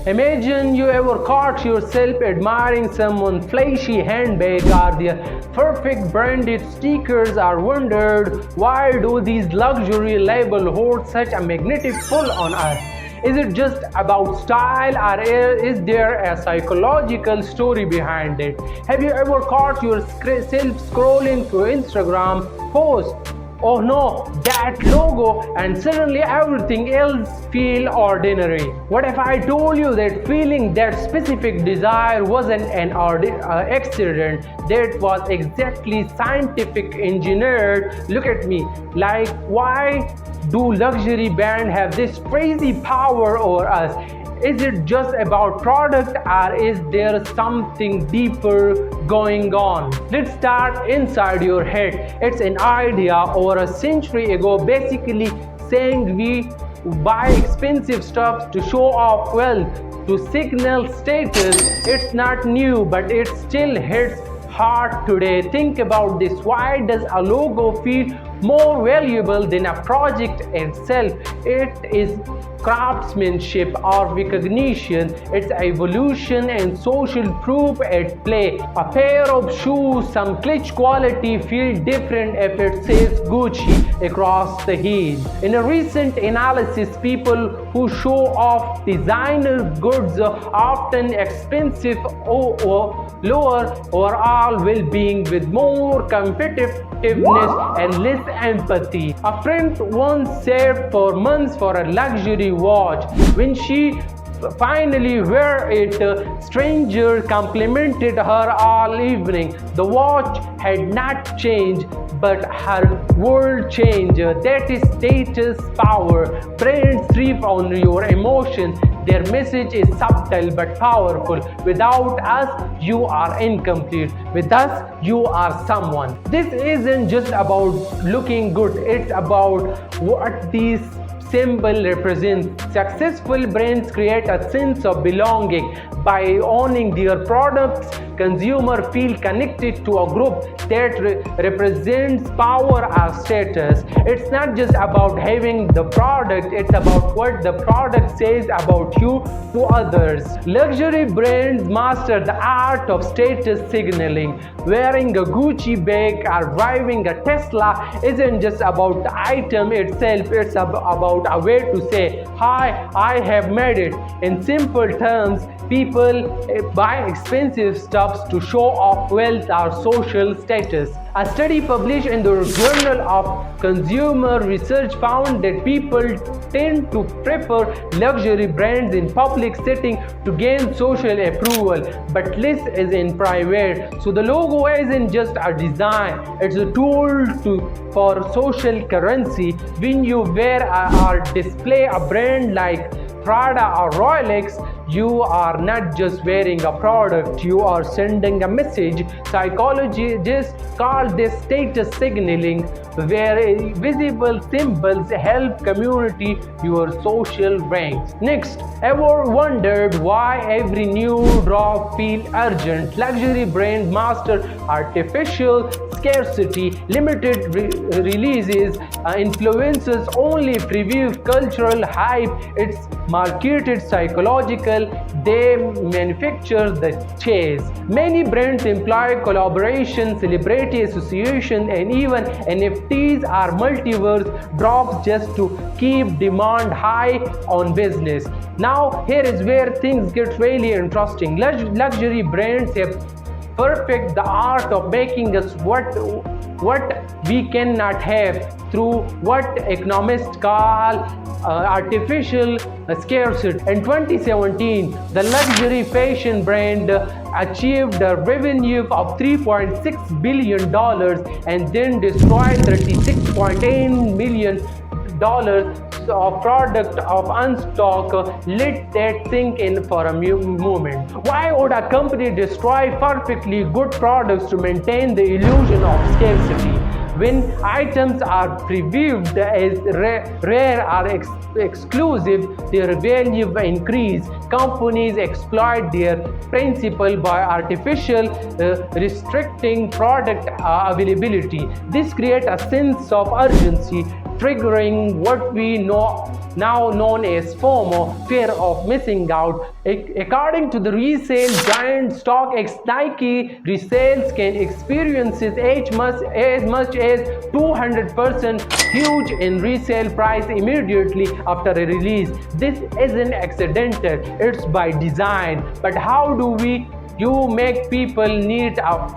Imagine you ever caught yourself admiring someone's flashy handbag or their perfect branded stickers, or wondered why do these luxury labels hold such a magnetic pull on us? Is it just about style, or is there a psychological story behind it? Have you ever caught yourself scrolling through Instagram posts? Oh no, that logo, and suddenly everything else feels ordinary. What if I told you that feeling that specific desire wasn't an accident, that was exactly scientific engineered? Look at me. Like, why do luxury brands have this crazy power over us? Is it just about product, or is there something deeper going on? Let's start inside your head. It's an idea over a century ago, basically saying we buy expensive stuff to show off wealth, to signal status. It's not new, but it still hits hard today. Think about this. Why does a logo feel more valuable than a project itself? It is craftsmanship or recognition. It's evolution and social proof at play. A pair of shoes, some clutch quality, feel different if it says Gucci across the heel. In a recent analysis, people who show off designer goods often expensive or lower overall well-being, with more competitiveness and less empathy. A friend once saved for months for a luxury watch. When she finally wore it, stranger complimented her all evening. The watch had not changed, but her world changed. That is status power. Brands thrive on your emotion. Their message is subtle but powerful. Without us, you are incomplete. With us, you are someone. This isn't just about looking good, it's about what these symbol represents. Successful brands create a sense of belonging. By owning their products, consumers feel connected to a group that represents power or status. It's not just about having the product, it's about what the product says about you to others. Luxury brands master the art of status signaling. Wearing a Gucci bag or driving a Tesla isn't just about the item itself, it's about a way to say, "Hi, I have made it." In simple terms, people buy expensive stuff to show off wealth or social status. A study published in the Journal of Consumer Research found that people tend to prefer luxury brands in public setting to gain social approval, but less is in private. So the logo isn't just a design, it's a tool for social currency. When you wear or display a brand like Prada or Rolex, you are not just wearing a product, you are sending a message. Psychologists call this status signaling, where visible symbols help community your social ranks. Next, ever wondered why every new drop feels urgent? Luxury brand master artificial scarcity, limited releases, influences only preview cultural hype. It's marketed psychological. They manufacture the chase. Many brands employ collaboration, celebrity association, and even NFTs or multiverse drops just to keep demand high on business. Now, here is where things get really interesting. Luxury brands have perfect the art of making us what we cannot have through what economists call artificial scarcity. In 2017, the luxury fashion brand achieved a revenue of $3.6 billion and then destroyed $36.8 million of product of unstock. Let that sink in for a moment. Why would a company destroy perfectly good products to maintain the illusion of scarcity? When items are previewed as rare or exclusive, their value increase. Companies exploit their principle by artificial restricting product availability. This creates a sense of urgency. triggering what we know now known as FOMO, fear of missing out. According to the resale giant StockX, Nike resales can experience as much as 200% huge in resale price immediately after a release. This isn't accidental, it's by design. But how do you make people need a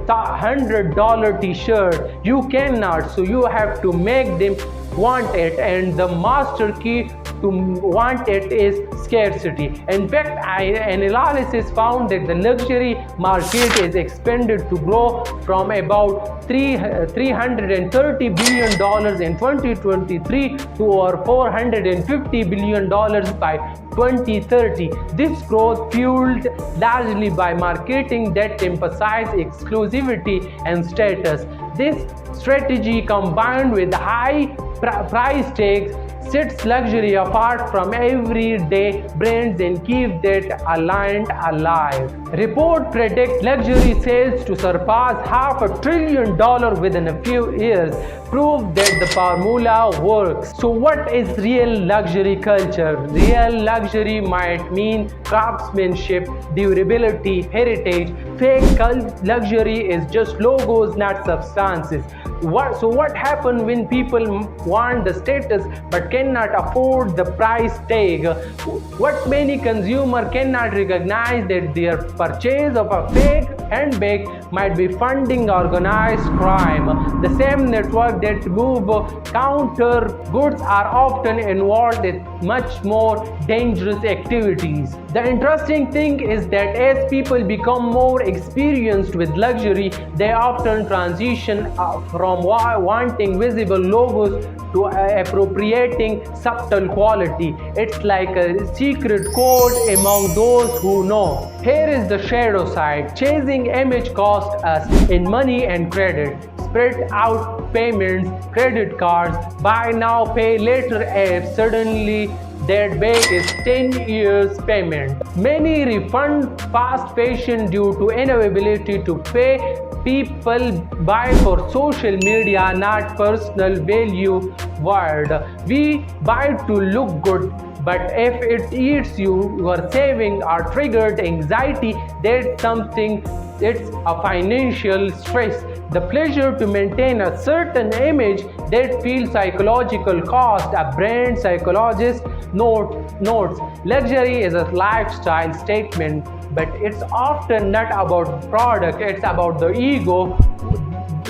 $500 t-shirt? You cannot, so you have to make them want it, and the master key to want it is scarcity. In fact, an analysis found that the luxury market is expected to grow from about $330 billion in 2023 to over $450 billion by 2030. This growth fueled largely by marketing that emphasizes exclusivity and status. This strategy, combined with high price tags, sets luxury apart from everyday brands and keeps that aligned alive. Reports predict luxury sales to surpass $500 billion within a few years, prove that the formula works. So what is real luxury culture? Real luxury might mean craftsmanship, durability, heritage. Fake luxury is just logos, not substances. So what happens when people want the status but cannot afford the price tag? What many consumers cannot recognize that their purchase of a fake handbag might be funding organized crime. The same network that move counter goods are often involved in much more dangerous activities. The interesting thing is that as people become more experienced with luxury, they often transition from wanting visible logos to appropriating subtle quality. It's like a secret code among those who know. Here is the shadow side. Chasing image costs us in money and credit. Spread out payments, credit cards, buy now, pay later apps. Suddenly, that bag is 10 years payment. Many refund fast fashion due to inability to pay. People buy for social media, not personal value word. We buy to look good, but if it eats your saving or triggered anxiety, that's something. It's a financial stress. The pleasure to maintain a certain image that feels psychological cost. A brand psychologist notes luxury is a lifestyle statement, but it's often not about product, it's about the ego.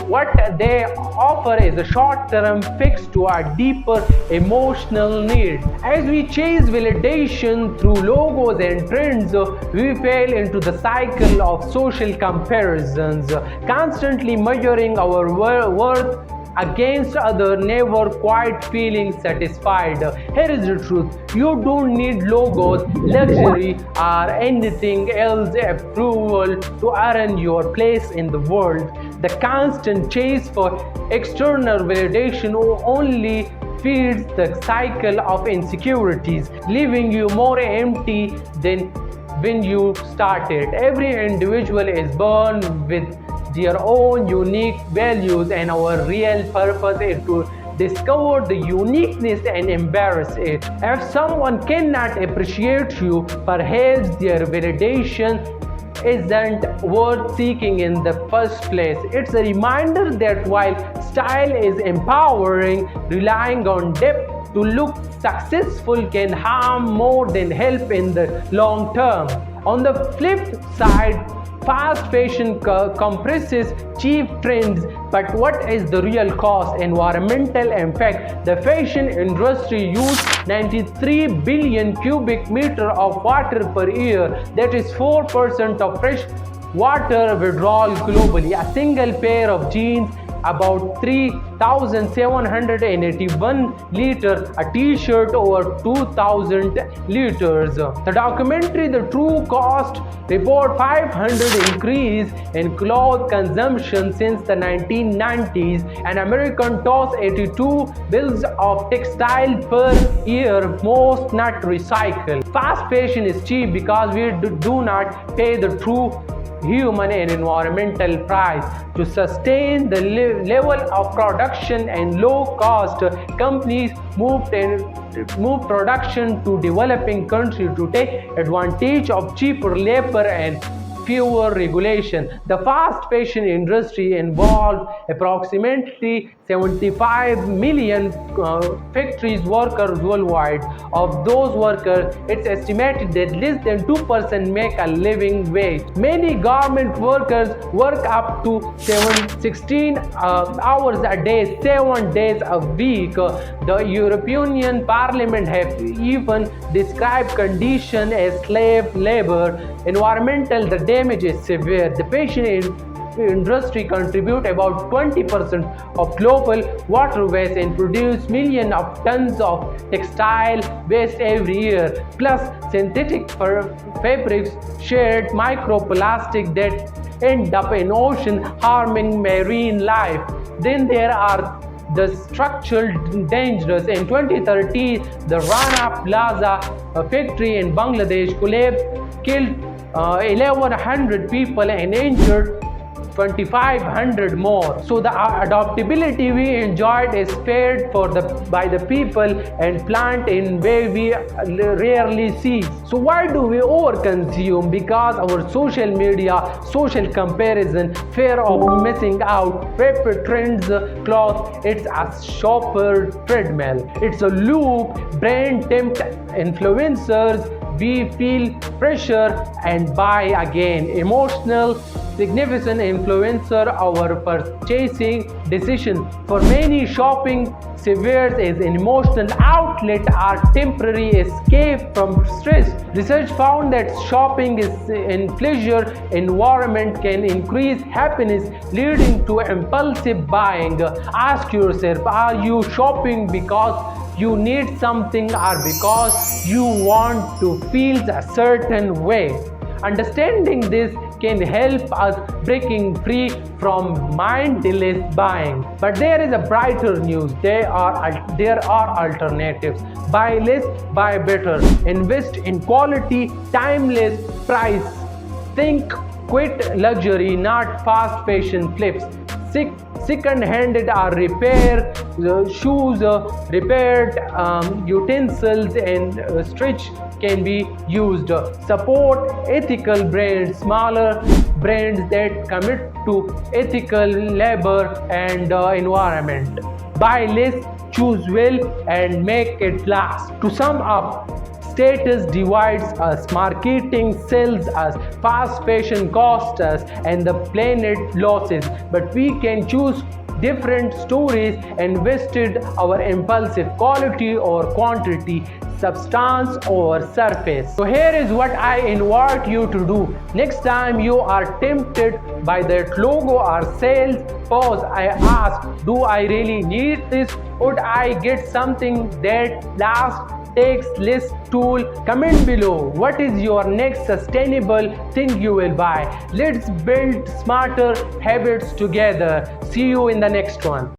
What they offer is a short-term fix to a deeper emotional need. As we chase validation through logos and trends, we fall into the cycle of social comparisons, constantly measuring our worth against others, never quite feeling satisfied. Here is the truth: you don't need logos, luxury, or anything else approval to earn your place in the world. The constant chase for external validation only feeds the cycle of insecurities, leaving you more empty than when you started. Every individual is born with their own unique values, and our real purpose is to discover the uniqueness and embrace it. If someone cannot appreciate you, perhaps their validation isn't worth seeking in the first place. It's a reminder that while style is empowering, relying on depth to look successful can harm more than help in the long term. On the flip side, fast fashion compresses cheap trends, but what is the real cost? Environmental impact. The fashion industry uses 93 billion cubic meters of water per year. That is 4% of fresh water withdrawal globally. A single pair of jeans about 3,781 liters, a t-shirt over 2,000 liters. The documentary The True Cost report 500 increase in cloth consumption since the 1990s. An American tosses 82 bills of textile per year, most not recycled. Fast fashion is cheap because we do not pay the true human and environmental price. To sustain the level of production and low cost, companies moved production to developing countries to take advantage of cheaper labor and fewer regulation. The fast fashion industry involved approximately 75 million factories workers worldwide. Of those workers, it's estimated that less than 2% make a living wage. Many garment workers work up to 16 hours a day, 7 days a week. The European Parliament have even described condition as slave labor. Environmental, the damage is severe. The fashion industry contribute about 20% of global water waste and produce millions of tons of textile waste every year. Plus, synthetic fabrics shed microplastic that end up in ocean, harming marine life. Then there are the structural dangers. In 2013, the Rana Plaza factory in Bangladesh collapsed, killed 1,100 people and injured 2,500 more. So the adaptability we enjoyed is spared by the people and plant in way we rarely see. So why do we overconsume? Because our social media, social comparison, fear of missing out, paper trends, cloth, it's a shopper treadmill. It's a loop. Brand tempt influencers, we feel pressure and buy again. Emotional significant influencer our purchasing decision. For many, shopping serves as an emotional outlet or temporary escape from stress. Research found that shopping in pleasure environment can increase happiness, leading to impulsive buying. Ask yourself, are you shopping because you need something or because you want to feel a certain way? Understanding this can help us breaking free from mindless buying. But there is a brighter news. There are alternatives. Buy less, buy better. Invest in quality, timeless price. Think quit luxury, not fast fashion flips. Second-handed or repair shoes, repaired utensils and stretch can be used. Support ethical brands, smaller brands that commit to ethical labor and environment. Buy less, choose well, and make it last. To sum up, status divides us, marketing sells us, fast fashion costs us, and the planet losses. But we can choose different stories, invested our impulsive quality or quantity, substance or surface. So here is what I invite you to do. Next time you are tempted by that logo or sales, pause. I ask, do I really need this? Would I get something that lasts, takes less tool? Comment below what is your next sustainable thing you will buy. Let's build smarter habits together. See you in the next one.